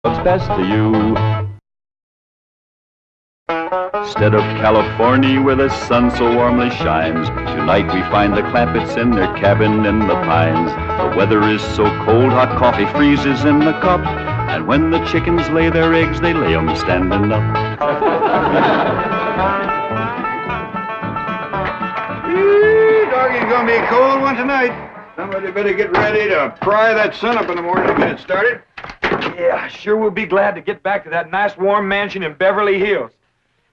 what's best to you. Instead of California where the sun so warmly shines, tonight we find the Clampetts in their cabin in the pines. The weather is so cold, hot coffee freezes in the cup, and when the chickens lay their eggs, they lay 'em standing up. Doggy's gonna be a cold one tonight. Somebody better get ready to pry that sun up in the morning to get it started. Yeah, sure we'll be glad to get back to that nice warm mansion in Beverly Hills.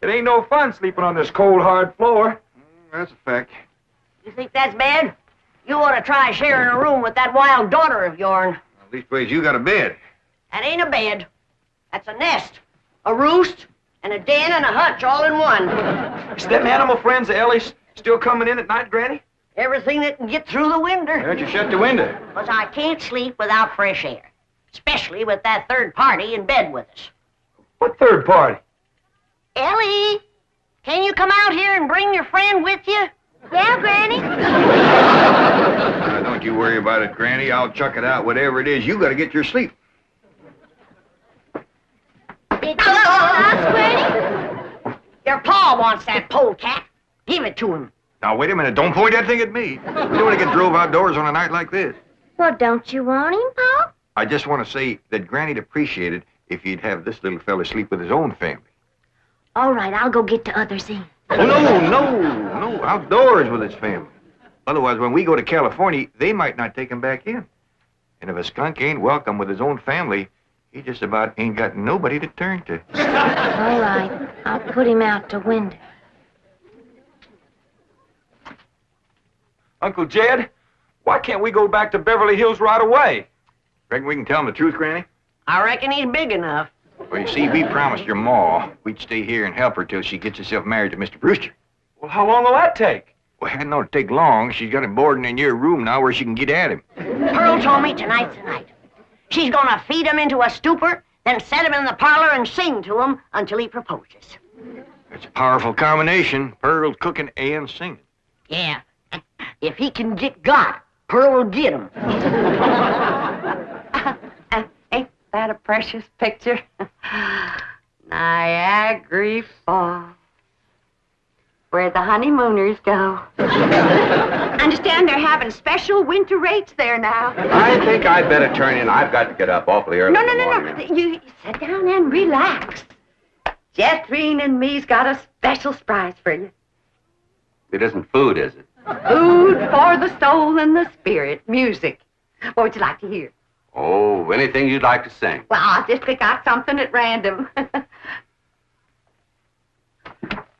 It ain't no fun sleeping on this cold, hard floor. That's a fact. You think that's bad? You ought to try sharing a room with that wild daughter of yourn. At least ways you got a bed. That ain't a bed. That's a nest, a roost, and a den and a hutch all in one. Is them animal friends of Ellie's still coming in at night, Granny? Everything that can get through the window. Why don't you shut the window? Because I can't sleep without fresh air. Especially with that third party in bed with us. What third party? Ellie, can you come out here and bring your friend with you? Yeah, Granny? Don't you worry about it, Granny. I'll chuck it out. Whatever it is, you gotta get your sleep. It's us, Granny? Your pa wants that polecat. Give it to him. Now, wait a minute. Don't point that thing at me. We don't want to get drove outdoors on a night like this. Well, don't you want him, Pa? I just want to say that Granny'd appreciate it if he'd have this little fella sleep with his own family. All right, I'll go get the others in. Oh, no, outdoors with his family. Otherwise, when we go to California, they might not take him back in. And if a skunk ain't welcome with his own family, he just about ain't got nobody to turn to. All right, I'll put him out the window. Uncle Jed, why can't we go back to Beverly Hills right away? Reckon we can tell him the truth, Granny? I reckon he's big enough. Well, you see, we promised your ma we'd stay here and help her till she gets herself married to Mr. Brewster. Well, how long will that take? Well, it hadn't ought to take long. She's got him boarding in your room now where she can get at him. Pearl told me tonight's the night. She's gonna feed him into a stupor, then set him in the parlor and sing to him until he proposes. It's a powerful combination, Pearl cooking and singing. Yeah. If he can get God, Pearl will get him. Ain't that a precious picture? Niagara Falls, where the honeymooners go. Understand they're having special winter rates there now. I think I'd better turn in. I've got to get up awfully early. No. You sit down and relax. Jethrine and me's got a special surprise for you. It isn't food, is it? Food for the soul and the spirit. Music. What would you like to hear? Oh, anything you'd like to sing. Well, I'll just pick out something at random.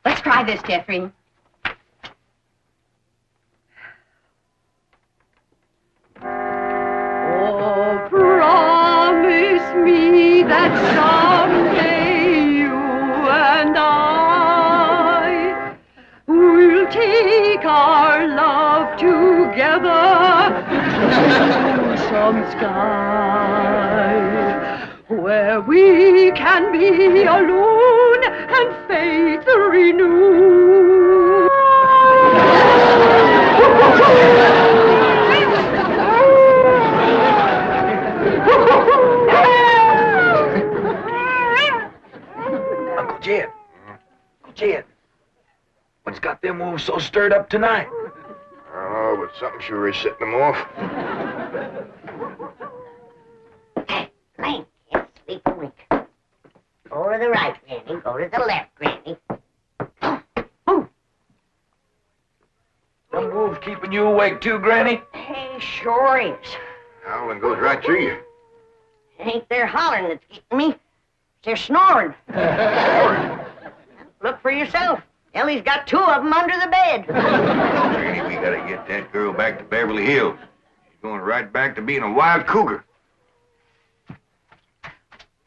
Let's try this, Jethrine. Oh, promise me that someday you and I will take our love together to some sky where we can be alone and faith renew. Uncle Jed. Uncle Jed. What's got them wolves so stirred up tonight? Oh, but something sure is setting them off. Hey, Lane, can't sleep a wink. Go to the right, Granny. Go to the left, Granny. Them wolves keeping you awake too, Granny? He sure is. Howling goes right through you. It ain't their hollering that's getting me. They're snoring. Look for yourself. Ellie's got two of them under the bed. Granny, we gotta get that girl back to Beverly Hills. She's going right back to being a wild cougar.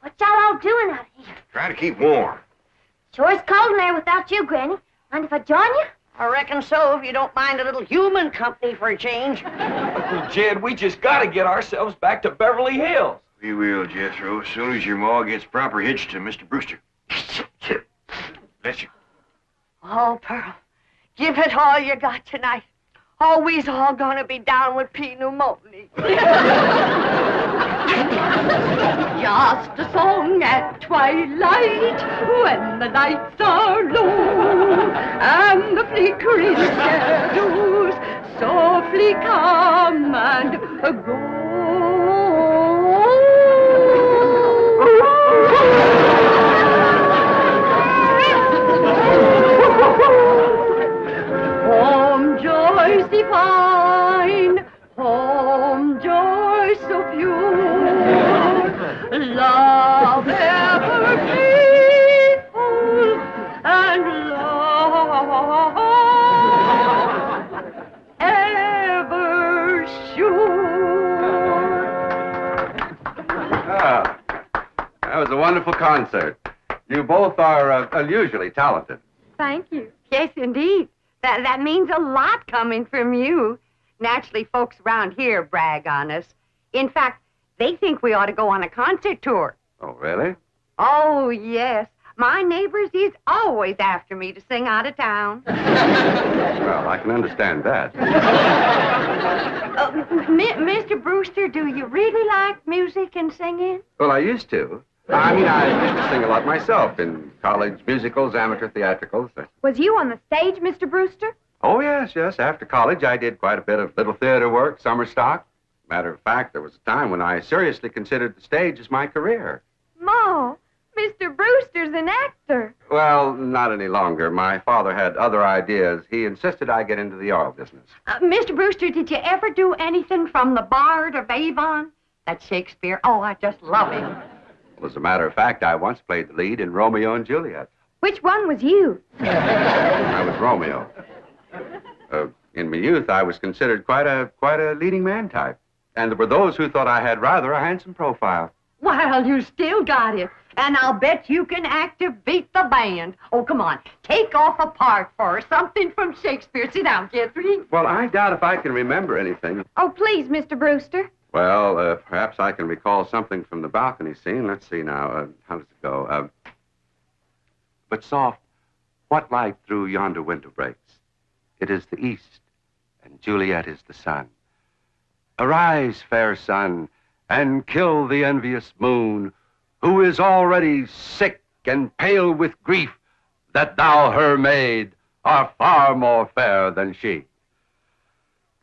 What y'all all doing out here? Trying to keep warm. Sure is cold in there without you, Granny. Mind if I join you? I reckon so, if you don't mind a little human company for a change. Uncle Jed, we just gotta get ourselves back to Beverly Hills. We will, Jethro, as soon as your ma gets proper hitched to Mr. Brewster. Bless you. Oh, Pearl, give it all you got tonight. Oh, we's all gonna be down with pneumonia. Just a song at twilight when the lights are low and the flickering shadows softly come and go. Home joys divine, home joys so pure, love ever faithful and love ever sure. Ah, that was a wonderful concert. You both are unusually talented. Thank you. Yes, indeed. That means a lot coming from you. Naturally, folks around here brag on us. In fact, they think we ought to go on a concert tour. Oh, really? Oh, yes. My neighbors is always after me to sing out of town. Well, I can understand that. Mr. Brewster, do you really like music and singing? Well, I used to. I used to sing a lot myself in college musicals, amateur theatricals. Was you on the stage, Mr. Brewster? Oh, yes. After college, I did quite a bit of little theater work, summer stock. Matter of fact, there was a time when I seriously considered the stage as my career. Ma, Mr. Brewster's an actor. Well, not any longer. My father had other ideas. He insisted I get into the oil business. Mr. Brewster, did you ever do anything from The Bard of Avon? That's Shakespeare. Oh, I just love him. Well, as a matter of fact, I once played the lead in Romeo and Juliet. Which one was you? I was Romeo. In my youth, I was considered quite a leading man type. And there were those who thought I had rather a handsome profile. Well, you still got it. And I'll bet you can act to beat the band. Oh, come on. Take off a part for her. Something from Shakespeare. Sit down, Jeffrey. Well, I doubt if I can remember anything. Oh, please, Mr. Brewster. Well, perhaps I can recall something from the balcony scene. Let's see now. How does it go? But soft, what light through yonder window breaks? It is the east, and Juliet is the sun. Arise, fair sun, and kill the envious moon, who is already sick and pale with grief that thou, her maid, art far more fair than she.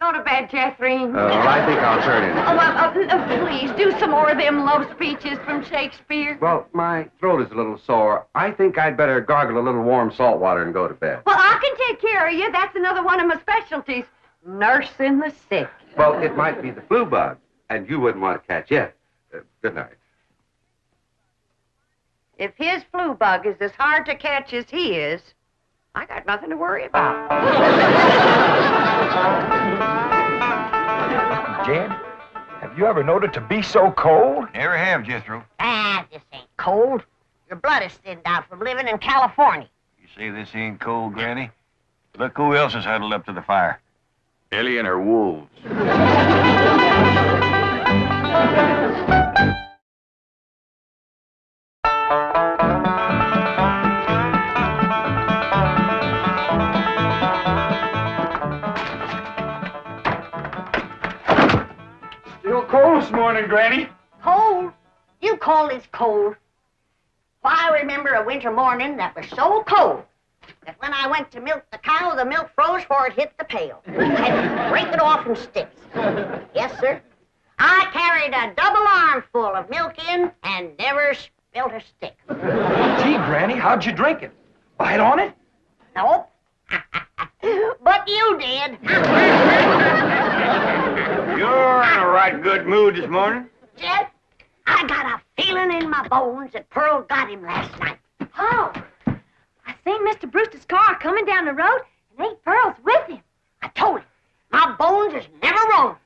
Go to bed, Jeffrey. Well, I think I'll turn in. Oh, please, do some more of them love speeches from Shakespeare. Well, my throat is a little sore. I think I'd better gargle a little warm salt water and go to bed. Well, I can take care of you. That's another one of my specialties. Nursing the sick. Well, it might be the flu bug, and you wouldn't want to catch it. Good night. If his flu bug is as hard to catch as he is, I got nothing to worry about. Jed, have you ever known it to be so cold? Never have, Jethro. This ain't cold. Your blood is thinned out from living in California. You say this ain't cold, Granny? Look who else is huddled up to the fire. Ellie and her wolves. Still cold this morning, Granny. Cold? You call this cold? Why, I remember a winter morning that was so cold that when I went to milk the cow, the milk froze before it hit the pail. I had to break it off in sticks. Yes, sir. I carried a double armful of milk in and never spilled a stick. Gee, Granny, how'd you drink it? Bite on it? Nope. But you did. You're in a right good mood this morning. Jed, I got a feeling in my bones that Pearl got him last night. Oh, I seen Mr. Brewster's car coming down the road, and Aunt Pearl's with him. I told him, my bones is never wrong.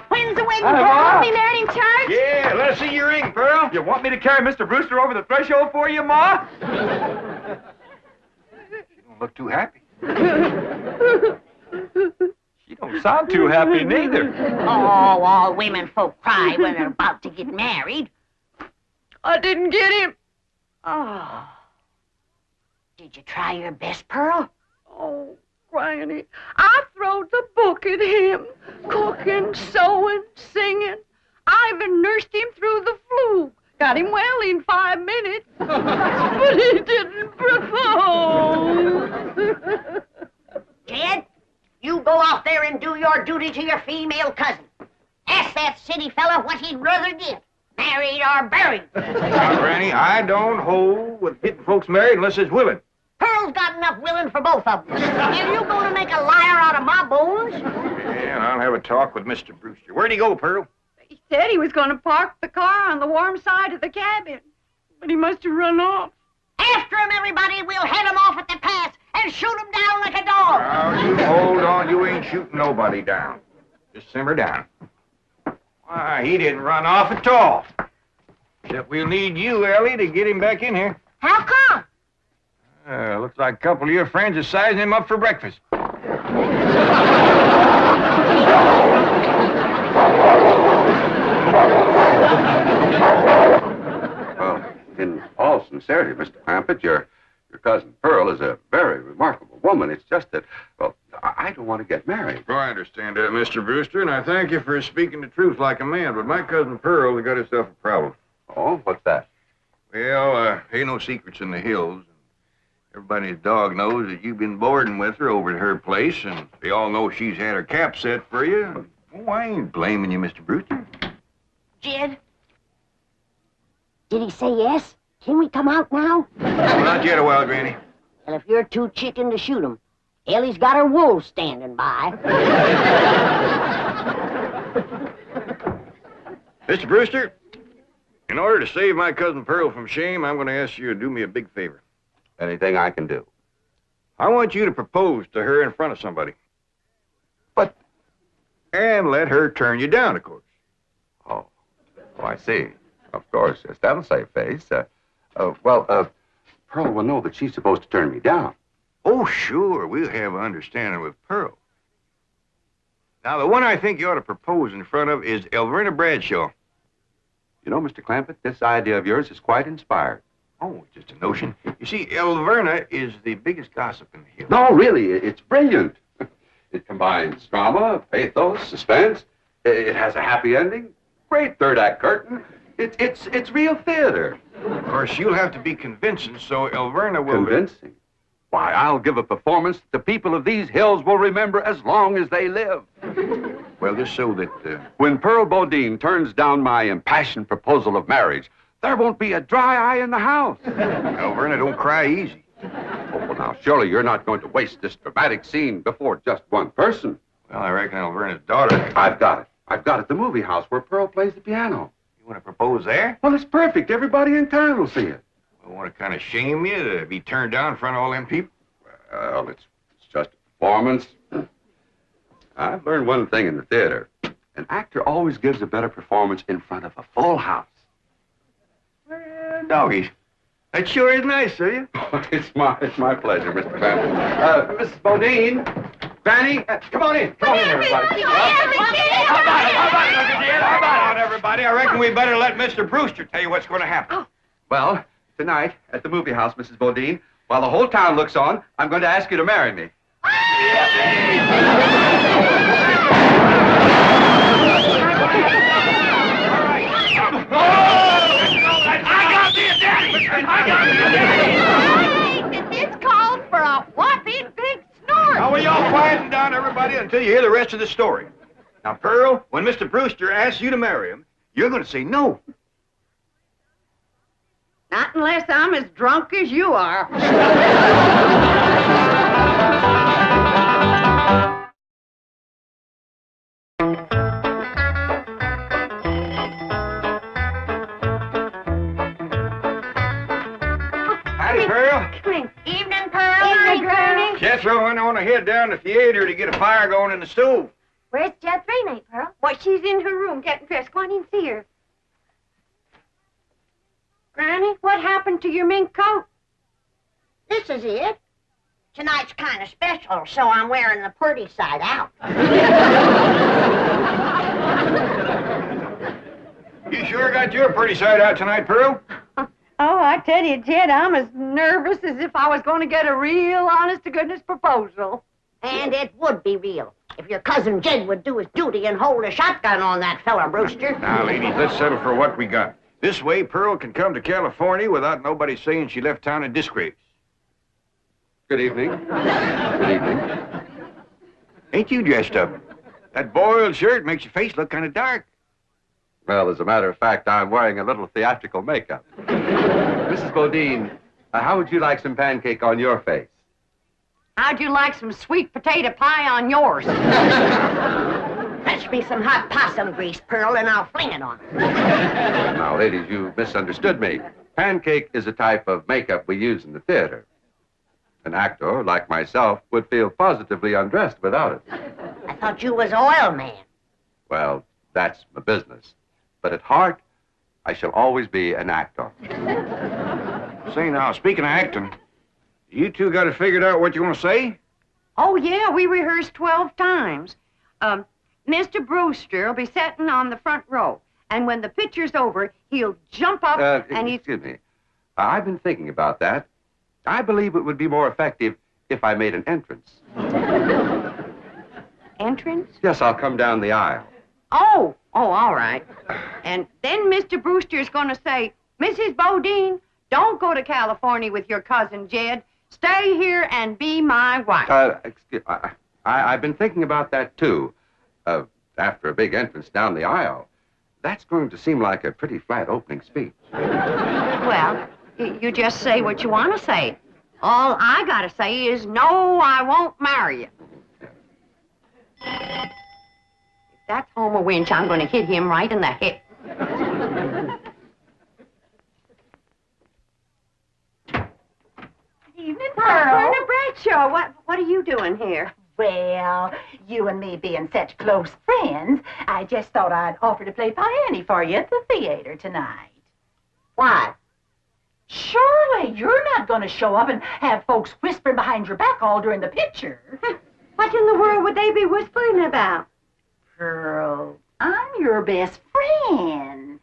When's the wedding, Hi, Pearl? Ma. Be married in church? Yeah, let us see your ring, Pearl. You want me to carry Mr. Brewster over the threshold for you, Ma? You don't look too happy. She don't sound too happy neither. Oh, all women folk cry when they're about to get married. I didn't get him. Oh. Did you try your best, Pearl? Oh, Granny, I throwed the book at him. Cooking, sewing, singing. I even nursed him through the flu. Got him well in 5 minutes. But he didn't propose. Jed, you go out there and do your duty to your female cousin. Ask that city fella what he'd rather get, married or buried. Now, Granny, I don't hold with getting folks married unless it's willing. Pearl's got enough willing for both of them. And you going to make a liar out of my bones? Yeah, and I'll have a talk with Mr. Brewster. Where'd he go, Pearl? He said he was going to park the car on the warm side of the cabin. But he must have run off. After him, everybody. We'll head him off at the pass and shoot him down like a dog. Now, you hold on. You ain't shooting nobody down. Just simmer down. Why, he didn't run off at all. Except we'll need you, Ellie, to get him back in here. How come? Looks like a couple of your friends are sizing him up for breakfast. Well, in all sincerity, Mr. Clampett, your cousin Pearl is a very remarkable woman. It's just that, well, I don't want to get married. Oh, I understand that, Mr. Brewster, and I thank you for speaking the truth like a man. But my cousin Pearl has got herself a problem. Oh, what's that? Well, ain't no secrets in the hills. Everybody's dog knows that you've been boarding with her over at her place, and they all know she's had her cap set for you. Oh, I ain't blaming you, Mr. Brewster. Jed? Did he say yes? Can we come out now? Well, not yet a while, Granny. Well, if you're too chicken to shoot him, Ellie's got her wolves standing by. Mr. Brewster, in order to save my cousin Pearl from shame, I'm going to ask you to do me a big favor. Anything I can do. I want you to propose to her in front of somebody. But, and let her turn you down, of course. oh, I see. Of course, yes, that'll save face. Pearl will know that she's supposed to turn me down. Oh, sure, we'll have an understanding with Pearl. Now, the one I think you ought to propose in front of is Elverna Bradshaw. You know, Mr. Clampett, this idea of yours is quite inspired. Oh, it's just a notion. You see, Elverna is the biggest gossip in the hills. No, really, it's brilliant. It combines drama, pathos, suspense. It has a happy ending. Great third-act curtain. It's real theater. Of course, you'll have to be convincing, so Elverna will... Convincing? Why, I'll give a performance that the people of these hills will remember as long as they live. Well, just so that... When Pearl Bodine turns down my impassioned proposal of marriage, there won't be a dry eye in the house. Elverna, don't cry easy. Oh, well, now, surely you're not going to waste this dramatic scene before just one person. Well, I reckon Elverna's daughter... I've got it. I've got it. The movie house where Pearl plays the piano. You want to propose there? Well, it's perfect. Everybody in town will see it. I want to kind of shame you to be turned down in front of all them people. Well, it's just a performance. I've learned one thing in the theater. An actor always gives a better performance in front of a full house. Well, doggies. That sure is nice, sir. You? It's my pleasure, Mr. Clampett. Mrs. Bodine, Granny, come on in. Come on in, everybody. How about it, everybody? I reckon we better let Mr. Brewster tell you what's going to happen. Well, tonight at the movie house, Mrs. Bodine, while the whole town looks on, I'm going to ask you to marry me. It's called for a whopping big snort. Now, will y'all quieten down, everybody, until you hear the rest of the story. Now, Pearl, when Mr. Brewster asks you to marry him, you're going to say no. Not unless I'm as drunk as you are. Howdy, Pearl. Evening, Pearl. Evening, Granny. Jethro went on to head down to the theater to get a fire going in the stove. Where's Jethro, Aunt Pearl? Why, she's in her room getting dressed. Go on in and see her. Granny, what happened to your mink coat? This is it. tonight's kind of special, so I'm wearing the pretty side out. You sure got your pretty side out tonight, Pearl? Oh, I tell you, Jed, I'm as nervous as if I was going to get a real honest-to-goodness proposal. And it would be real if your cousin Jed would do his duty and hold a shotgun on that fella, Brewster. Now, ladies, let's settle for what we got. This way, Pearl can come to California without nobody saying she left town in disgrace. Good evening. Good evening. Ain't you dressed up? That boiled shirt makes your face look kind of dark. Well, as a matter of fact, I'm wearing a little theatrical makeup. Mrs. Bodine, how would you like some pancake on your face? How'd you like some sweet potato pie on yours? Fetch me some hot possum grease, Pearl, and I'll fling it on her. Now, ladies, you misunderstood me. Pancake is a type of makeup we use in the theater. An actor, like myself, would feel positively undressed without it. I thought you was oil man. Well, that's my business. But at heart, I shall always be an actor. Say now, speaking of acting, you two got it figured out what you want to say? Oh, yeah, we rehearsed 12 times. Mr. Brewster will be sitting on the front row, and when the picture's over, he'll jump up and he... Excuse me. I've been thinking about that. I believe it would be more effective if I made an entrance. Entrance? Yes, I'll come down the aisle. Oh, all right. And then Mr. Brewster's going to say, Mrs. Bodine, don't go to California with your cousin Jed. Stay here and be my wife. I've been thinking about that, too. After a big entrance down the aisle, that's going to seem like a pretty flat opening speech. Well, you just say what you want to say. All I got to say is, no, I won't marry you. If that's Homer Winch, I'm going to hit him right in the head. Evening, Pearl. Berna Bradshaw, what are you doing here? Well, you and me being such close friends, I just thought I'd offer to play Piany for you at the theater tonight. Why? Surely you're not going to show up and have folks whispering behind your back all during the picture. What in the world would they be whispering about? Pearl, I'm your best friend.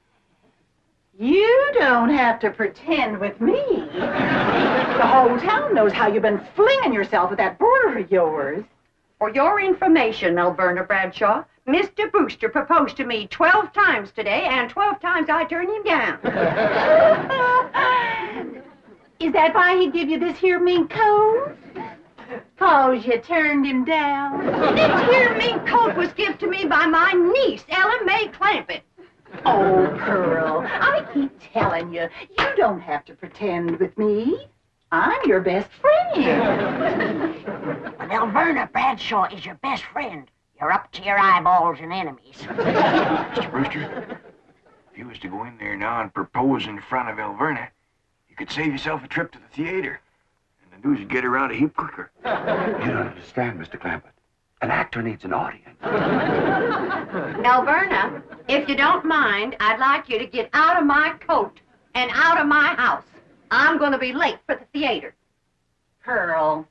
You don't have to pretend with me. The whole town knows how you've been flinging yourself with that boarder of yours. For your information, Berna Bradshaw, Mr. Brewster proposed to me 12 times today, and 12 times I turned him down. Is that why he give you this here mink coat? 'Cause you turned him down? This here mink coat was given to me by my niece, Ella Mae Clampett. Oh, Pearl, I keep telling you, you don't have to pretend with me. I'm your best friend. When Alverna Bradshaw is your best friend, you're up to your eyeballs in enemies. Mr. Brewster, if you was to go in there now and propose in front of Alverna, you could save yourself a trip to the theater. And the news would get around a heap quicker. You don't understand, Mr. Clampett. An actor needs an audience. Alverna, if you don't mind, I'd like you to get out of my coat and out of my house. I'm going to be late for the theater. Pearl,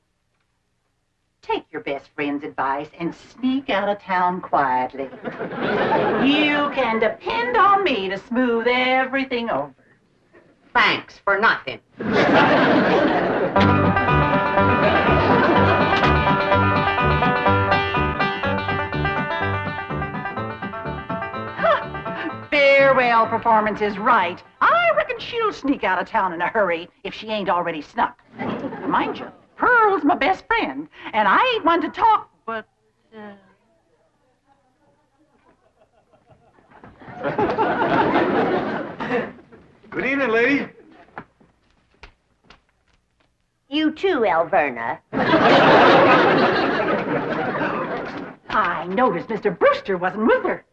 take your best friend's advice and sneak out of town quietly. You can depend on me to smooth everything over. Thanks for nothing. Farewell performance is right. I reckon she'll sneak out of town in a hurry if she ain't already snuck. Mind you, Pearl's my best friend, and I ain't one to talk, but... Good evening, ladies. You too, Alverna. I noticed Mr. Brewster wasn't with her.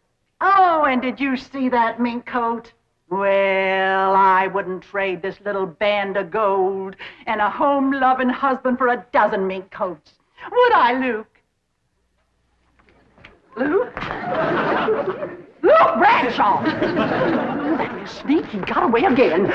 Oh, and did you see that mink coat? Well, I wouldn't trade this little band of gold and a home-loving husband for a dozen mink coats. Would I, Luke? Luke? Luke Bradshaw! That little sneak, he got away again.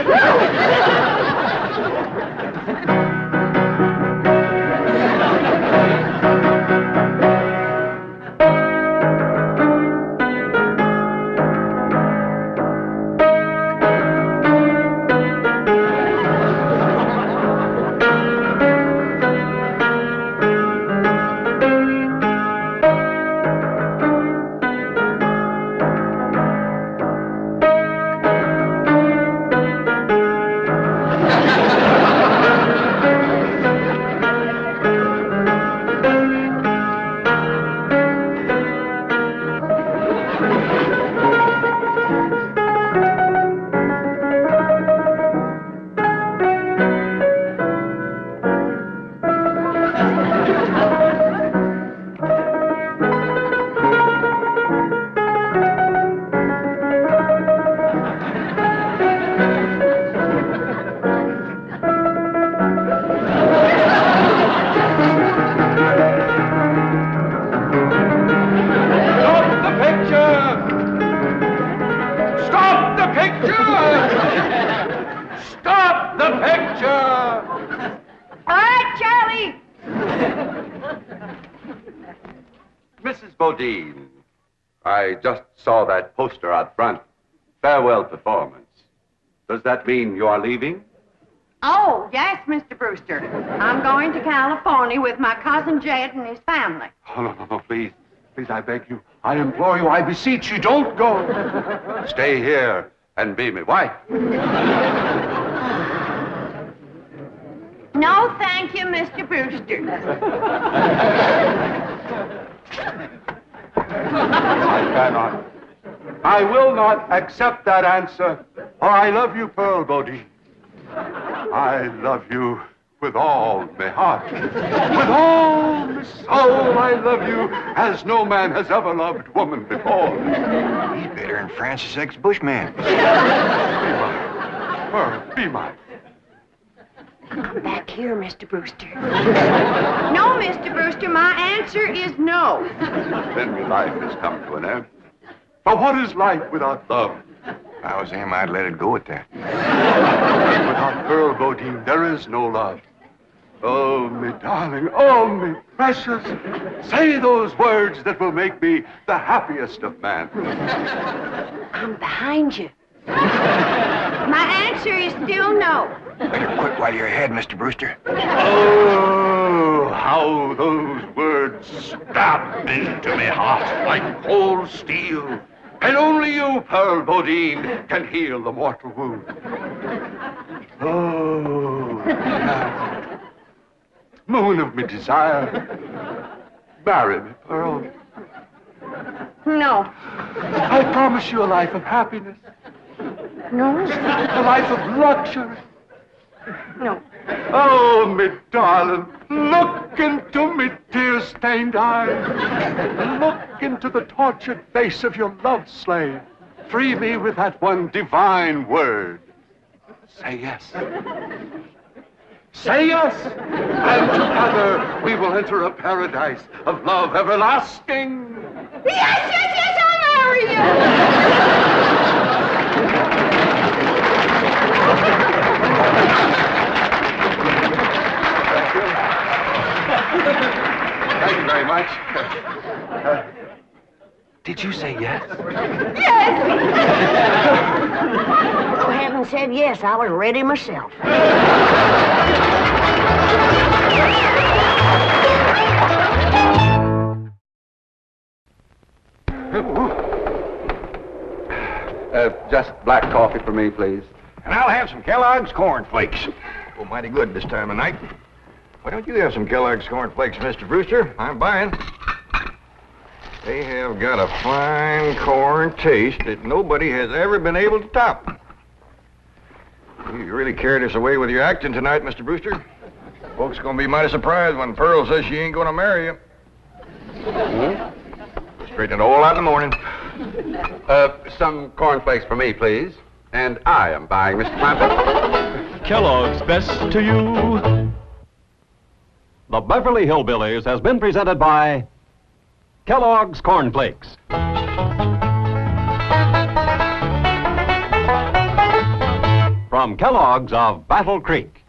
picture! Stop the picture! All right, Charlie. Mrs. Bodine, I just saw that poster out front. Farewell performance. Does that mean you are leaving? Oh, yes, Mr. Brewster. I'm going to California with my cousin Jed and his family. Oh, no, please. Please, I beg you. I implore you. I beseech you. Don't go. Stay here and be my wife. No, thank you, Mr. Brewster. I cannot. I will not accept that answer. For I love you, Pearl Bodine. I love you with all my heart. With all my soul, I love you as no man has ever loved woman before. He's better than Francis X. Bushman. Be mine. Pearl, be mine. Come back here, Mr. Brewster. No, Mr. Brewster, my answer is no. Then my life has come to an end. For what is life without love? If I was him, I'd let it go at that. Without Pearl Bodine, there is no love. Oh, me darling, oh, me precious. Say those words that will make me the happiest of men. I'm behind you. My answer is still no. Better quit while you're ahead, Mr. Brewster. Oh, how those words stabbed into my heart like cold steel. And only you, Pearl Bodine, can heal the mortal wound. Oh, moon of me desire, marry me, Pearl. No. I promise you a life of happiness, No. a life of luxury. No. Oh, me darling, look into me tear-stained eyes. Look into the tortured face of your love slave. Free me with that one divine word. Say yes. Say yes, and together we will enter a paradise of love everlasting. Yes, I'll marry you. Thank you very much. Did you say yes? Yes. Go ahead and said yes. I was ready myself. Just black coffee for me, please. And I'll have some Kellogg's Corn Flakes. Oh, mighty good this time of night. Why don't you have some Kellogg's Corn Flakes, Mr. Brewster? I'm buying. They have got a fine corn taste that nobody has ever been able to top. You really carried us away with your acting tonight, Mr. Brewster. Folks gonna be mighty surprised when Pearl says she ain't gonna marry you. Straighten it all out in the morning. Some cornflakes for me, please. And I am buying, Mr. Clampett. Kellogg's best to you. The Beverly Hillbillies has been presented by Kellogg's Corn Flakes. From Kellogg's of Battle Creek.